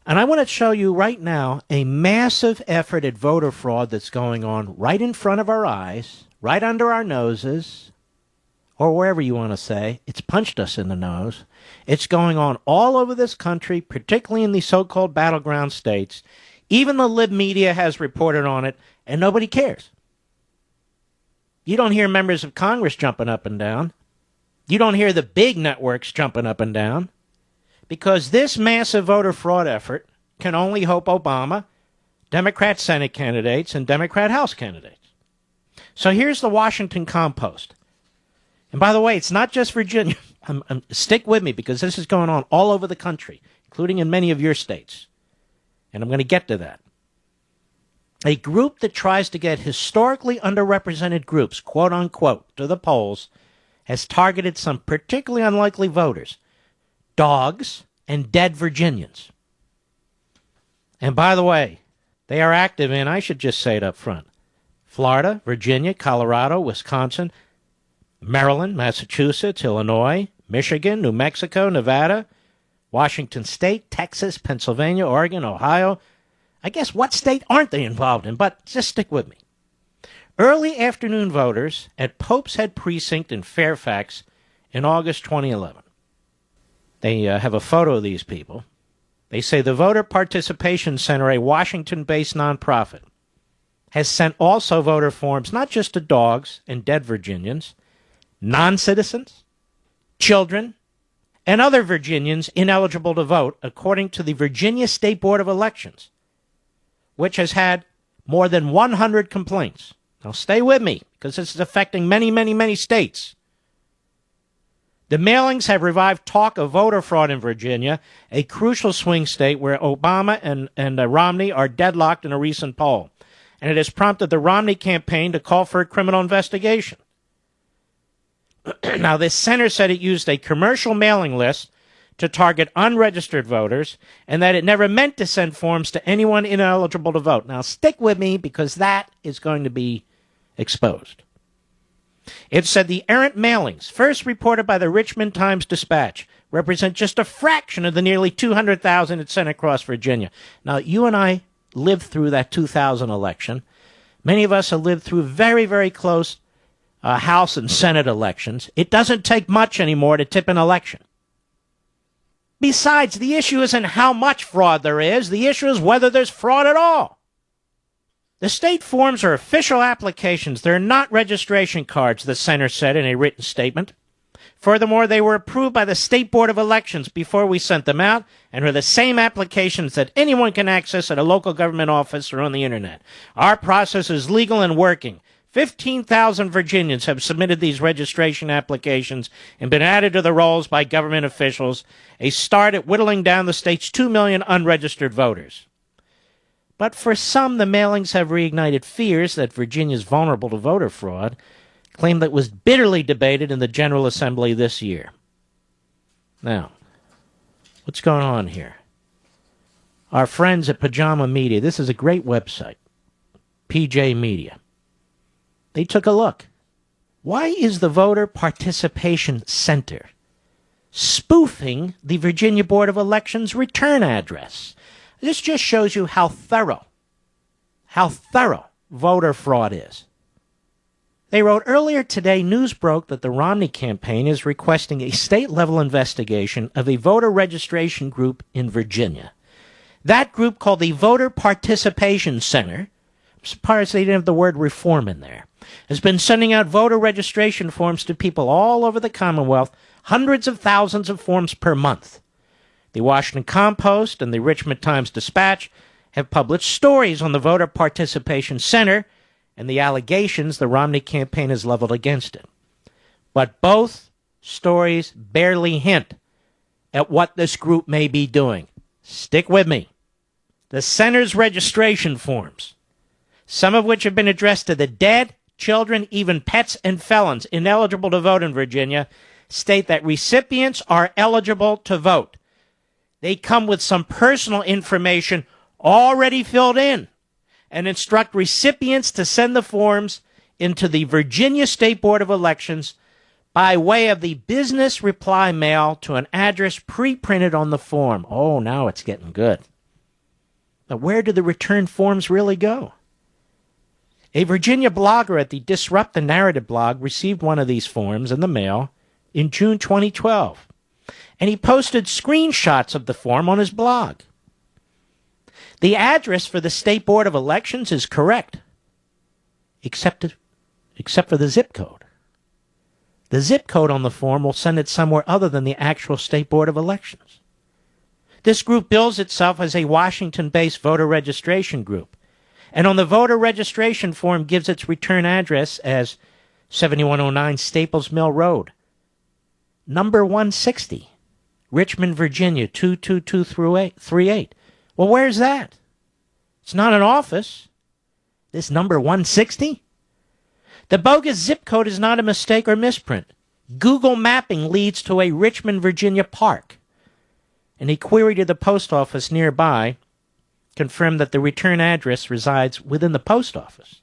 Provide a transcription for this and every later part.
And I want to show you right now a massive effort at voter fraud that's going on right in front of our eyes, right under our noses, or wherever you want to say. It's punched us in the nose. It's going on all over this country, particularly in the so-called battleground states. Even the lib media has reported on it, and nobody cares. You don't hear members of Congress jumping up and down. You don't hear the big networks jumping up and down. Because this massive voter fraud effort can only help Obama, Democrat Senate candidates, and Democrat House candidates. So here's the Washington Compost. And by the way, it's not just Virginia. Stick with me because this is going on all over the country, including in many of your states. And I'm going to get to that. A group that tries to get historically underrepresented groups, quote unquote, to the polls has targeted some particularly unlikely voters. Dogs and dead Virginians. And by the way, they are active in, I should just say it up front, Florida, Virginia, Colorado, Wisconsin, Maryland, Massachusetts, Illinois, Michigan, New Mexico, Nevada, Washington State, Texas, Pennsylvania, Oregon, Ohio. I guess what state aren't they involved in? But just stick with me. Early afternoon voters at Pope's Head Precinct in Fairfax in August 2011. They have a photo of these people. They say the Voter Participation Center, a Washington-based nonprofit, has sent also voter forms not just to dogs and dead Virginians, non-citizens, children, and other Virginians ineligible to vote, according to the Virginia State Board of Elections, which has had more than 100 complaints. Now stay with me, because this is affecting many, many, many states. The mailings have revived talk of voter fraud in Virginia, a crucial swing state where Obama and Romney are deadlocked in a recent poll. And it has prompted the Romney campaign to call for a criminal investigation. Now, this center said it used a commercial mailing list to target unregistered voters and that it never meant to send forms to anyone ineligible to vote. Now, stick with me because that is going to be exposed. It said the errant mailings, first reported by the Richmond Times-Dispatch, represent just a fraction of the nearly 200,000 it sent across Virginia. Now, you and I lived through that 2000 election. Many of us have lived through very, very close House and Senate elections. It doesn't take much anymore to tip an election. Besides, the issue isn't how much fraud there is. The issue is whether there's fraud at all. The state forms are official applications. They're not registration cards, the center said in a written statement. Furthermore, they were approved by the State Board of Elections before we sent them out and are the same applications that anyone can access at a local government office or on the internet. Our process is legal and working. 15,000 Virginians have submitted these registration applications and been added to the rolls by government officials, a start at whittling down the state's 2 million unregistered voters. But for some, the mailings have reignited fears that Virginia is vulnerable to voter fraud, claim that was bitterly debated in the General Assembly this year. Now, what's going on here? Our friends at Pajama Media, this is a great website, PJ Media. They took a look. Why is the Voter Participation Center spoofing the Virginia Board of Elections return address? This just shows you how thorough voter fraud is. They wrote, earlier today, news broke that the Romney campaign is requesting a state-level investigation of a voter registration group in Virginia. That group, called the Voter Participation Center, I'm surprised they didn't have the word reform in there, has been sending out voter registration forms to people all over the Commonwealth, hundreds of thousands of forms per month. The Washington Compost and the Richmond Times-Dispatch have published stories on the Voter Participation Center and the allegations the Romney campaign has leveled against it. But both stories barely hint at what this group may be doing. Stick with me. The center's registration forms, some of which have been addressed to the dead, children, even pets and felons ineligible to vote in Virginia, state that recipients are eligible to vote. They come with some personal information already filled in and instruct recipients to send the forms into the Virginia State Board of Elections by way of the business reply mail to an address pre-printed on the form. Oh, now it's getting good. But where do the return forms really go? A Virginia blogger at the Disrupt the Narrative blog received one of these forms in the mail in June 2012, and he posted screenshots of the form on his blog. The address for the State Board of Elections is correct, except for the zip code. The zip code on the form will send it somewhere other than the actual State Board of Elections. This group bills itself as a Washington-based voter registration group, and on the voter registration form gives its return address as 7109 Staples Mill Road, number 160, Richmond, Virginia, 22238. Well, where's that? It's not an office. This number 160? The bogus zip code is not a mistake or misprint. Google mapping leads to a Richmond, Virginia park. And a query to the post office nearby confirmed that the return address resides within the post office.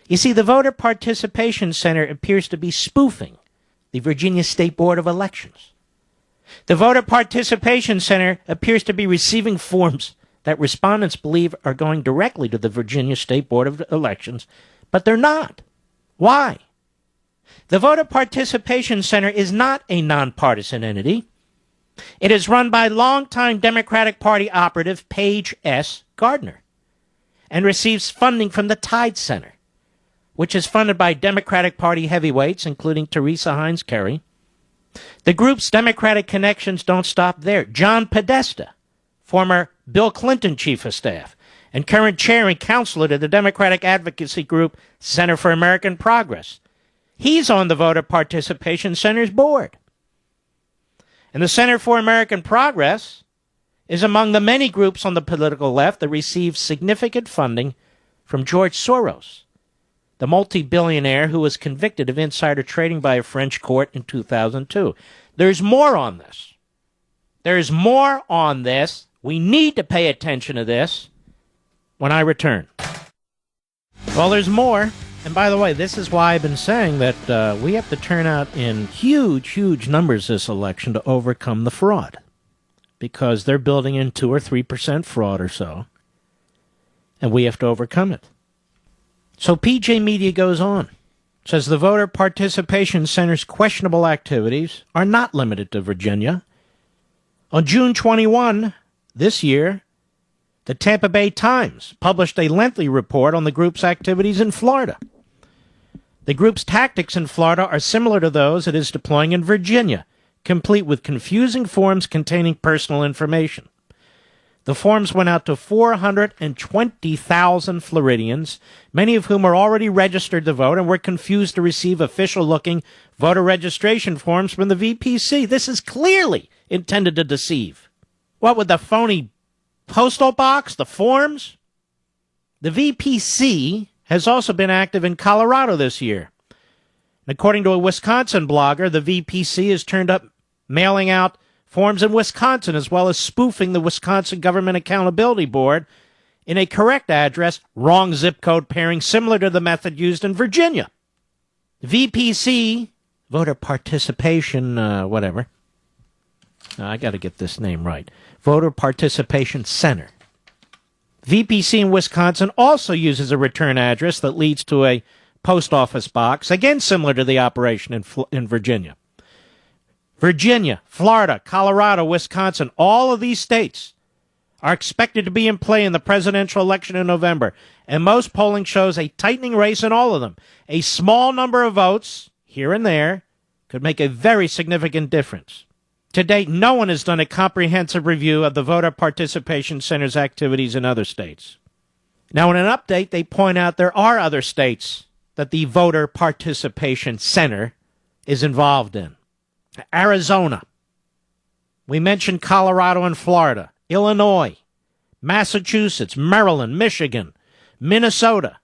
You see, the Voter Participation Center appears to be spoofing the Virginia State Board of Elections. The Voter Participation Center appears to be receiving forms that respondents believe are going directly to the Virginia State Board of Elections, but they're not. Why? The Voter Participation Center is not a nonpartisan entity. It is run by longtime Democratic Party operative Paige S. Gardner and receives funding from the Tide Center, which is funded by Democratic Party heavyweights, including Teresa Heinz Kerry. The group's Democratic connections don't stop there. John Podesta, former Bill Clinton chief of staff and current chair and counselor to the Democratic advocacy group Center for American Progress, he's on the Voter Participation Center's board. And the Center for American Progress is among the many groups on the political left that receive significant funding from George Soros, the multi-billionaire who was convicted of insider trading by a French court in 2002. There's more on this. There's more on this. We need to pay attention to this when I return. Well, there's more. And by the way, this is why I've been saying that we have to turn out in huge, huge numbers this election to overcome the fraud. Because they're building in 2 or 3% fraud or so. And we have to overcome it. So PJ Media goes on. Says the Voter Participation Center's questionable activities are not limited to Virginia. On June 21 this year, the Tampa Bay Times published a lengthy report on the group's activities in Florida. The group's tactics in Florida are similar to those it is deploying in Virginia, complete with confusing forms containing personal information. The forms went out to 420,000 Floridians, many of whom are already registered to vote and were confused to receive official-looking voter registration forms from the VPC. This is clearly intended to deceive. What with the phony postal box, the forms? The VPC has also been active in Colorado this year. According to a Wisconsin blogger, the VPC has turned up mailing out forms in Wisconsin, as well as spoofing the Wisconsin Government Accountability Board in a correct address, wrong zip code pairing, similar to the method used in Virginia. VPC, Voter Participation, whatever. I got to get this name right. Voter Participation Center. VPC in Wisconsin also uses a return address that leads to a post office box, again similar to the operation in Virginia. Virginia, Florida, Colorado, Wisconsin, all of these states are expected to be in play in the presidential election in November, and most polling shows a tightening race in all of them. A small number of votes, here and there, could make a very significant difference. To date, no one has done a comprehensive review of the Voter Participation Center's activities in other states. Now, in an update, they point out there are other states that the Voter Participation Center is involved in. Arizona. We mentioned Colorado and Florida. Illinois. Massachusetts, Maryland, Michigan, Minnesota,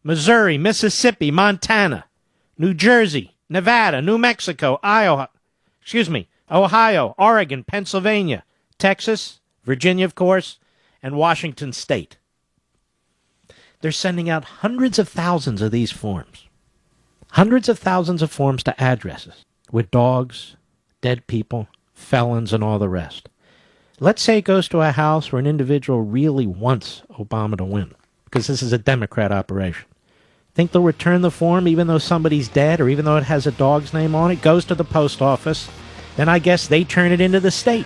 Missouri, Mississippi, Montana, New Jersey, Nevada, New Mexico, Ohio, Oregon, Pennsylvania, Texas, Virginia, of course, and Washington State. They're sending out hundreds of thousands of these forms. Hundreds of thousands of forms to addresses with dogs, dead people, felons, and all the rest. Let's say it goes to a house where an individual really wants Obama to win, because this is a Democrat operation. Think they'll return the form even though somebody's dead or even though it has a dog's name on it? Goes to the post office. Then I guess they turn it into the state.